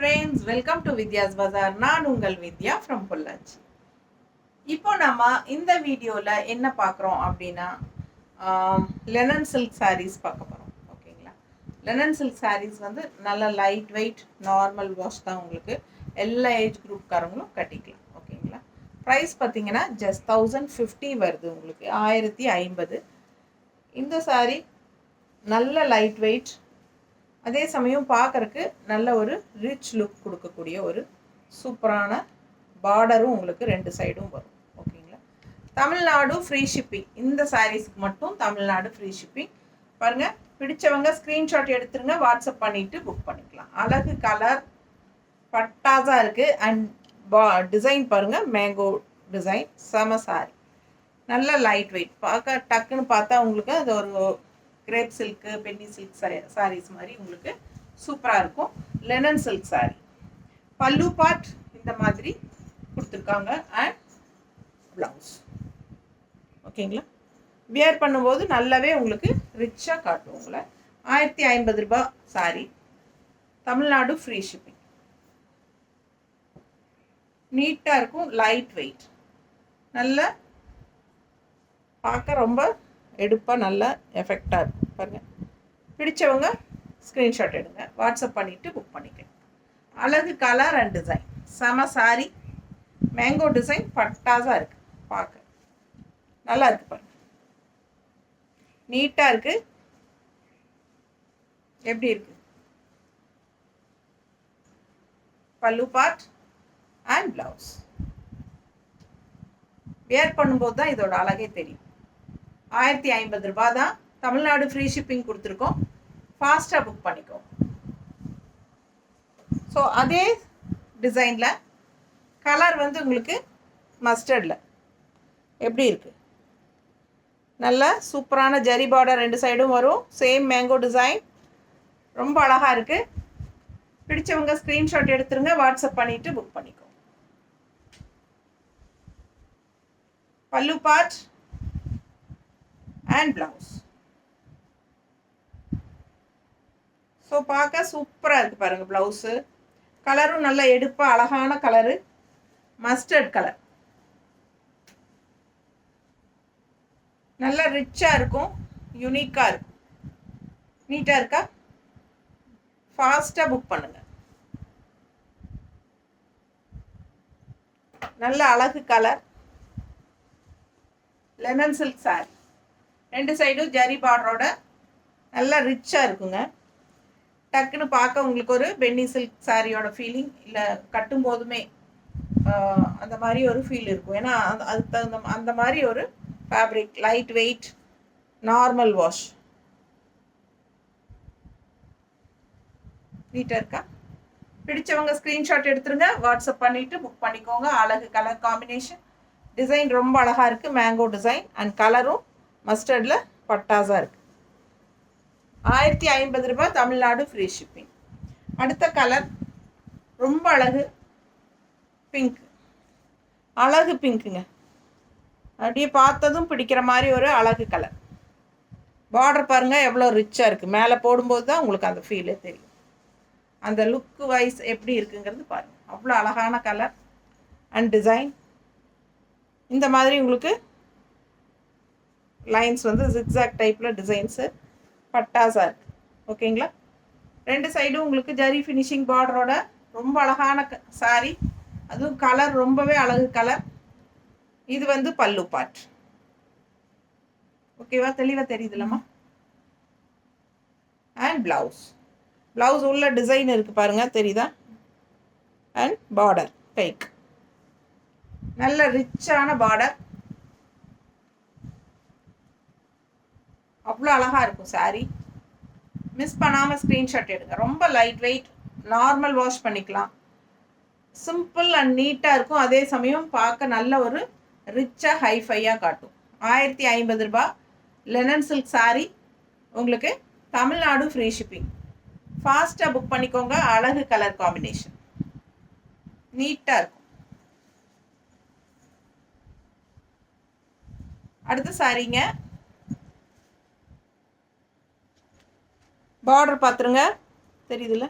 friends, welcome to Vidya's Bazaar. நான் உங்கள் வித்யா from Pollachi. இப்போ நம்ம இந்த வீடியோல என்ன பார்க்குறோம் அப்படின்னா லெனன் சில்க் சாரீஸ் பார்க்க போகிறோம். ஓகேங்களா? லெனன் சில்க் சாரீஸ் வந்து நல்ல லைட் வெயிட் நார்மல் வாஷ் தான், உங்களுக்கு எல்லா ஏஜ் குரூப்காரங்களும் கட்டிக்கலாம். ஓகேங்களா? ப்ரைஸ் பார்த்தீங்கன்னா ஜஸ்ட் 1050 வருது, உங்களுக்கு 1050. இந்த சாரீ நல்ல லைட் வெயிட், அதே சமயம் பார்க்குறக்கு நல்ல ஒரு ரிச் லுக் கொடுக்கக்கூடிய ஒரு சூப்பரான பார்டரும் உங்களுக்கு ரெண்டு சைடும் வரும். ஓகேங்களா? Tamil Nadu free shipping. இந்த சாரீஸ்க்கு மட்டும் தமிழ்நாடு ஃப்ரீ ஷிப்பிங். பாருங்கள், பிடிச்சவங்க ஸ்க்ரீன்ஷாட் எடுத்துருங்க, வாட்ஸ்அப் பண்ணிவிட்டு புக் பண்ணிக்கலாம். அழகு கலர் பட்டாஸாக இருக்குது. அண்ட் டிசைன் பாருங்கள், மேங்கோ டிசைன், செம சாரி, நல்ல லைட் வெயிட். பார்க்க டக்குன்னு பார்த்தா உங்களுக்கு அது ஒரு கிரேப் சில்க்கு பென்னி சில்க் சாரீஸ் மாதிரி உங்களுக்கு சூப்பராக இருக்கும். லெனன் சில்க் சாரீ, பல்லு பார்ட் இந்த மாதிரி கொடுத்துருக்காங்க அண்ட் ப்ளவுஸ். ஓகேங்களா? வியர் பண்ணும்போது நல்லாவே உங்களுக்கு ரிச்சாக காட்டும். உங்களை 1050 ரூபாய் சாரீ, தமிழ்நாடு ஃப்ரீ ஷிப்பிங். நீட்டாக இருக்கும், லைட் வெயிட், நல்ல பார்க்க ரொம்ப எடுப்பாக நல்லா எஃபெக்டாக இருக்கும். பாருங்கள், பிடிச்சவங்க ஸ்க்ரீன்ஷாட் எடுங்க, வாட்ஸ்அப் பண்ணிவிட்டு புக் பண்ணிக்கலாம். அழகு கலர் அண்ட் டிசைன், செம சாரி, மேங்கோ டிசைன் பட்டாஸாக இருக்குது, பார்க்க நல்லா இருக்குது. பாருங்கள், நீட்டாக இருக்குது. எப்படி இருக்குது? பல்லு பார்ட் அண்ட் ப்ளவுஸ். வியர் பண்ணும்போது தான் இதோட அழகே தெரியும். 1050 ரூபாய் தான், தமிழ்நாடு ஃப்ரீ ஷிப்பிங் கொடுத்துருக்கோம். ஃபாஸ்ட்டாக புக் பண்ணிக்கோ. ஸோ அதே டிசைனில் கலர் வந்து உங்களுக்கு மஸ்டர்டில் எப்படி இருக்குது? நல்ல சூப்பரான ஜரி பார்டர் ரெண்டு சைடும் வரும், சேம் மேங்கோ டிசைன், ரொம்ப அழகாக இருக்குது. பிடிச்சவங்க ஸ்க்ரீன்ஷாட் எடுத்துருங்க, வாட்ஸ்அப் பண்ணிவிட்டு புக் பண்ணிக்கோ. பல்லு பார்ட் அண்ட் ப்ளவுஸ். ஸோ பார்க்க சூப்பராக இருக்குது பாருங்கள். ப்ளவுஸு கலரும் நல்ல எடுப்பாக அழகான கலரு, மஸ்டர்ட் கலர், நல்ல ரிச்சாக இருக்கும், யூனிக்காக இருக்கும். நீட்டாக இருக்கா? ஃபாஸ்ட்டாக புக் பண்ணுங்கள். நல்ல அழகு கலர், லெமன் சில்க் சாரி, ரெண்டு சைடும் ஜரி பார்டரோட நல்லா ரிச்சாக இருக்குங்க. டக்குன்னு பார்க்க உங்களுக்கு ஒரு பென்னி சில்க் சாரியோட ஃபீலிங், இல்லை கட்டும் போதுமே அந்த மாதிரி ஒரு ஃபீல் இருக்கும். ஏன்னா அதுக்கு தகுந்த அந்த மாதிரி ஒரு fabric, light weight, normal wash. நீட்டாக இருக்கா? பிடிச்சவங்க ஸ்க்ரீன்ஷாட் எடுத்துருங்க, வாட்ஸ்அப் பண்ணிவிட்டு புக் பண்ணிக்கோங்க. அழகு கலர் காம்பினேஷன், டிசைன் ரொம்ப அழகாக இருக்குது, மேங்கோ டிசைன் அண்ட் கலரும் மஸ்டர்டில் பட்டாஸாக இருக்குது. 1050 ரூபாய், தமிழ்நாடு ஃப்ரீ ஷிப்பிங். அடுத்த கலர் ரொம்ப அழகு, பிங்க், அழகு பிங்க்குங்க. அப்படியே பார்த்ததும் பிடிக்கிற மாதிரி ஒரு அழகு கலர். பார்டர் பாருங்கள் எவ்வளோ ரிச்சாக இருக்குது. மேலே போடும்போது தான் உங்களுக்கு அந்த ஃபீலே தெரியும். அந்த லுக்கு வைஸ் எப்படி இருக்குங்கிறது பாருங்கள். அவ்வளோ அழகான கலர் அண்ட் டிசைன். இந்த மாதிரி உங்களுக்கு லைன்ஸ் வந்து ஜிக்ஸாக் டைப்பில் டிசைன்ஸு பட்டாஸாக இருக்குது. ஓகேங்களா? ரெண்டு சைடும் உங்களுக்கு ஜரி ஃபினிஷிங் பார்டரோட ரொம்ப அழகான சாரி, அதுவும் கலர் ரொம்பவே அழகு கலர். இது வந்து பல்லு பார்ட். ஓகேவா? தெளிவாக தெரியுதுல்லம்மா? And blouse. ப்ளவுஸ் உள்ள டிசைன் இருக்குது பாருங்கள், தெரியுதா? அண்ட் பார்டர் கைக்கு நல்ல ரிச்சான பார்டர், அவ்வளோ அழகாக இருக்கும் சாரீ. மிஸ் பண்ணாமல் ஸ்க்ரீன்ஷாட் எடுங்க. ரொம்ப லைட் வெயிட், நார்மல் வாஷ் பண்ணிக்கலாம், சிம்பிள் அண்ட் நீட்டாக இருக்கும். அதே சமயம் பார்க்க நல்ல ஒரு ரிச்சாக ஹைஃபையாக காட்டும். 1050 ரூபாய் லெனன் சில்க் சாரீ, உங்களுக்கு தமிழ்நாடு ஃப்ரீ ஷிப்பிங். ஃபாஸ்ட்டாக புக் பண்ணிக்கோங்க. அழகு கலர் காம்பினேஷன், நீட்டாக இருக்கும். அடுத்த சாரீங்க, பார்டர் பார்த்துருங்க, தெரியுதுல்ல?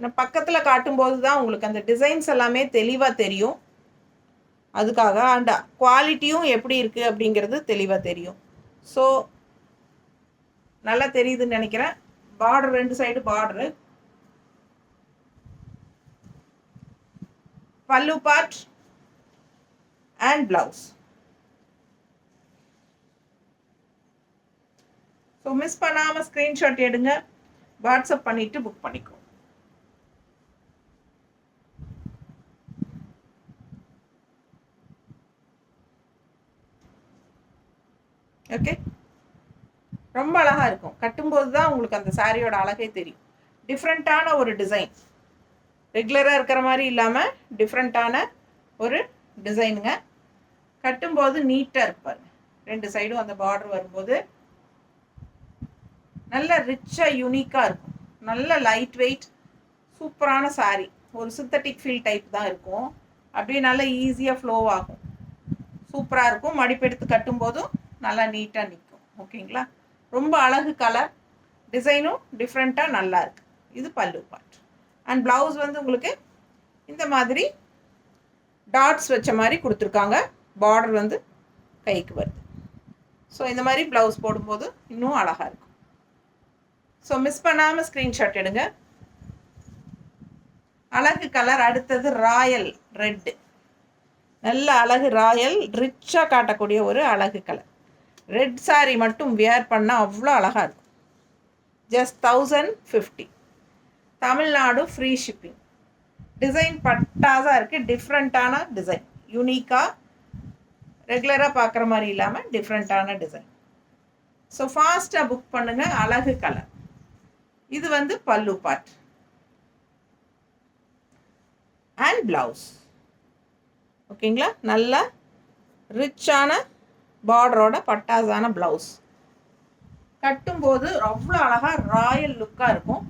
நான் பக்கத்தில் காட்டும்போது தான் உங்களுக்கு அந்த டிசைன்ஸ் எல்லாமே தெளிவாக தெரியும். அதுக்காக அண்ட் குவாலிட்டியும் எப்படி இருக்குது அப்படிங்கிறது தெளிவாக தெரியும். ஸோ நல்லா தெரியுதுன்னு நினைக்கிறேன். பார்டர் 2 சைடு பார்டரு, பல்லு part and blouse. So miss பண்ணாமல் ஸ்க்ரீன்ஷாட் எடுங்க, வாட்ஸ்அப் பண்ணிவிட்டு புக் பண்ணிக்கோ. ஓகே, ரொம்ப அழகாக இருக்கும். கட்டும்போது தான் உங்களுக்கு அந்த சாரியோட அழகே தெரியும். டிஃப்ரெண்ட்டான ஒரு டிசைன், ரெகுலராக இருக்கிற மாதிரி இல்லாமல் டிஃப்ரெண்ட்டான ஒரு டிசைனுங்க. கட்டும்போது நீட்டாக இருப்பார். 2 சைடும் அந்த பார்டர் வரும்போது நல்ல ரிச்சாக யூனிக்காக இருக்கும். நல்ல லைட் வெயிட் சூப்பரான சாரீ. ஒரு சிந்தட்டிக் ஃபீல் டைப் தான் இருக்கும். அப்படியே நல்லா ஈஸியாக ஃப்ளோ ஆகும். சூப்பராக இருக்கும். மடிப்பெடுத்து கட்டும்போதும் நல்லா நீட்டாக நிற்கும். ஓகேங்களா? ரொம்ப அழகு கலர், டிசைனும் டிஃப்ரெண்ட்டாக நல்லா இருக்குது. இது பல்லு பார்ட். அண்ட் ப்ளவுஸ் வந்து உங்களுக்கு இந்த மாதிரி டாட்ஸ் வச்ச மாதிரி கொடுத்துருக்காங்க. பார்டர் வந்து கைக்கு வருது. ஸோ இந்த மாதிரி ப்ளவுஸ் போடும்போது இன்னும் அழகாக இருக்கும். ஸோ மிஸ் பண்ணாமல் ஸ்க்ரீன்ஷாட் எடுங்க. அழகு கலர். அடுத்தது ராயல் ரெட்டு. நல்ல அழகு ராயல், ரிச்சாக காட்டக்கூடிய ஒரு அழகு கலர். ரெட் சாரீ மட்டும் வியர் பண்ணால் அவ்வளோ அழகாக இருக்கும். Just 1050. Tamil Nadu free shipping. Design பட்டாசாக இருக்குது. டிஃப்ரெண்ட்டான டிசைன், யூனிக்காக ரெகுலராக பார்க்குற மாதிரி இல்லாமல் டிஃப்ரெண்ட்டான டிசைன். ஸோ ஃபாஸ்ட்டாக புக் பண்ணுங்கள். அழகு கலர். இது வந்து பல்லு பார்ட் அண்ட் ப்ளவுஸ். ஓகேங்களா? நல்ல ரிச்சான பார்டரோட பட்டாசான ப்ளவுஸ். கட்டும்போது அவ்வளோ அழகாக ராயல் லுக்காக இருக்கும்.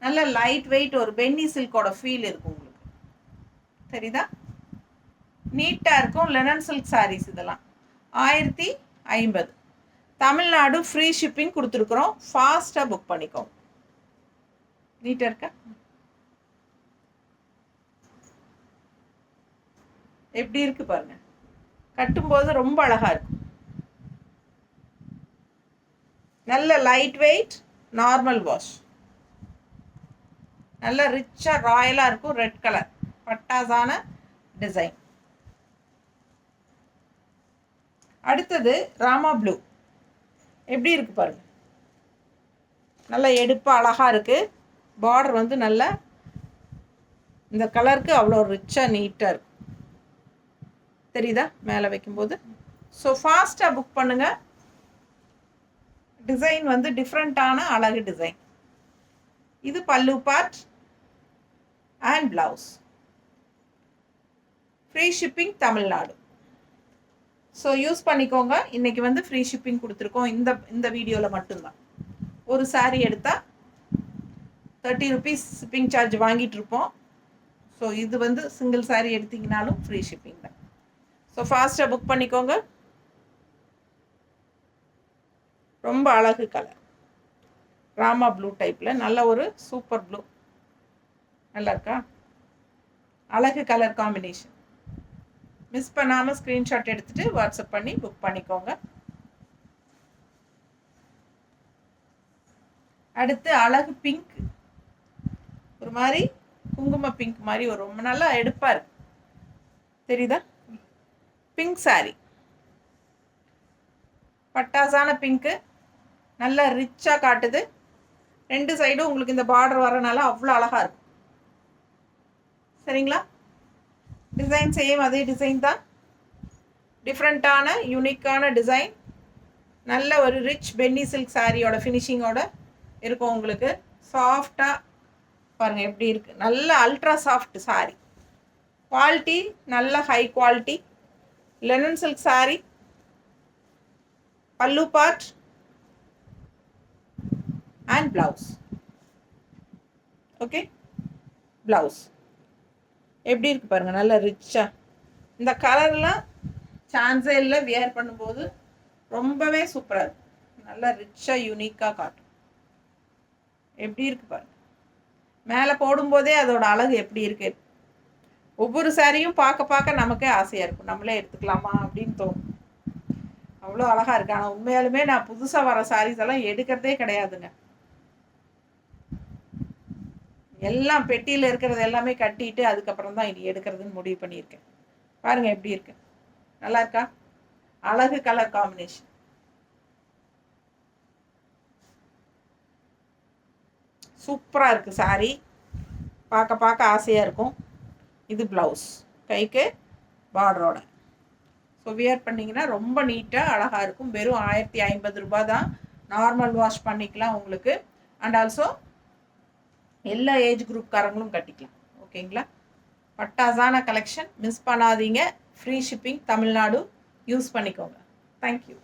நல்ல லைட் வெயிட், ஒரு பென்னி சில்கோட ஃபீல் இருக்கும் உங்களுக்கு. தெரியுதா? நீட்டாக இருக்கும். லெனன் சில்க் சாரீஸ் இதெல்லாம் 1050. தமிழ்நாடு ஃப்ரீ ஷிப்பிங் கொடுத்துருக்குறோம். ஃபாஸ்ட்டாக புக் பண்ணிக்கோங்க. நீட்டாக இருக்கா? எப்படி இருக்குது பாருங்கள். கட்டும்போது ரொம்ப அழகாக இருக்கும். நல்ல லைட் வெயிட், நார்மல் வாஷ். நல்ல ரிச்சாக ராயலாக இருக்கும். ரெட் கலர் பட்டாசான டிசைன். அடுத்தது ராமா ப்ளூ. எப்படி இருக்குது பாருங்கள். நல்ல எடுப்பாக அழகாக இருக்குது. பார்டர் வந்து நல்ல இந்த கலருக்கு அவ்வளோ ரிச்சாக நீட்டாக இருக்கும். தெரியுதா மேலே வைக்கும்போது? ஸோ ஃபாஸ்ட்டாக புக் பண்ணுங்கள். டிசைன் வந்து டிஃப்ரெண்ட்டான அழகு டிசைன். இது பல்லு part and blouse. Free shipping Tamil Nadu. So use பண்ணிக்கோங்க. இன்றைக்கி வந்து ஃப்ரீ ஷிப்பிங் கொடுத்துருக்கோம். இந்த வீடியோவில் மட்டும்தான். ஒரு சாரீ எடுத்தால் 30 rupees ஷிப்பிங் சார்ஜ் வாங்கிட்டுருப்போம். ஸோ இது வந்து சிங்கிள் சாரீ எடுத்திங்கனாலும் ஃப்ரீ ஷிப்பிங் தான். ஸோ ஃபாஸ்ட்டாக புக் பண்ணிக்கோங்க. ரொம்ப அழகு கலர், ராமா ப்ளூ டைப்பில் நல்ல ஒரு சூப்பர் ப்ளூ. நல்லா இருக்கா? அழகு கலர் காம்பினேஷன். மிஸ் பண்ணாமல் ஸ்க்ரீன்ஷாட் எடுத்துகிட்டு வாட்ஸ்அப் பண்ணி புக் பண்ணிக்கோங்க. அடுத்து அழகு பிங்க். ஒரு மாதிரி குங்கும பிங்க் மாதிரி ஒரு ரொம்ப நல்லா எடுப்பாக இருக்கு. தெரியுதா? பிங்க் சாரி, பட்டாசான பிங்க்கு. நல்லா ரிச்சாக காட்டுது. 2 சைடும் உங்களுக்கு இந்த பார்டர் வரனால அவ்வளோ அழகாக இருக்கும். சரிங்களா? டிசைன் சேம் அதே டிசைன் தான். டிஃப்ரெண்ட்டான யூனிக்கான டிசைன். நல்ல ஒரு ரிச் பென்னி சில்க் சாரியோட ஃபினிஷிங்கோட இருக்கும் உங்களுக்கு. சாஃப்டாக பாருங்கள் எப்படி இருக்குது. நல்ல அல்ட்ரா சாஃப்ட் சாரி. குவாலிட்டி நல்ல high quality. Linen silk sari. பல்லு part and blouse. Okay, blouse எப்படி இருக்குது பாருங்கள். நல்ல ரிச்சாக. இந்த கலர்லாம் சான்ஸே இல்லை. வியர் பண்ணும்போது ரொம்பவே சூப்பராக இருக்கும். நல்லா ரிச்சாக யூனிக்காக காட்டும். எப்படி இருக்குது பாருங்கள். மேலே போடும்போதே அதோட அழகு எப்படி இருக்கு. ஒவ்வொரு சாரியும் பார்க்க பார்க்க நமக்கே ஆசையாக இருக்கும், நம்மளே எடுத்துக்கலாமா அப்படின்னு தோணும். அவ்வளோ அழகாக இருக்கு. ஆனால் உண்மையாலுமே நான் புதுசாக வர சாரீஸ் எல்லாம் எடுக்கிறதே கிடையாதுங்க. எல்லாம் பெட்டியில் இருக்கிறது எல்லாமே கட்டிட்டு அதுக்கப்புறம் தான் இனி எடுக்கிறதுன்னு முடிவு பண்ணியிருக்கேன். பாருங்க எப்படி இருக்கு, நல்லா இருக்கா? அழகு கலர் காம்பினேஷன். சூப்பராக இருக்குது சாரீ, பார்க்க பார்க்க ஆசையாக இருக்கும். இது ப்ளவுஸ், கைக்கு பார்டரோட. ஸோ வியர் பண்ணிங்கன்னா ரொம்ப நீட்டாக அழகாக இருக்கும். வெறும் 1050 ரூபாய் தான். நார்மல் வாஷ் பண்ணிக்கலாம் உங்களுக்கு. அண்ட் ஆல்சோ எல்லா ஏஜ் குரூப்காரங்களும் கட்டிக்கலாம். ஓகேங்களா? பட்டாசான கலெக்ஷன், மிஸ் பண்ணாதீங்க. Free shipping Tamil Nadu. யூஸ் பண்ணிக்கோங்க. தேங்க்யூ.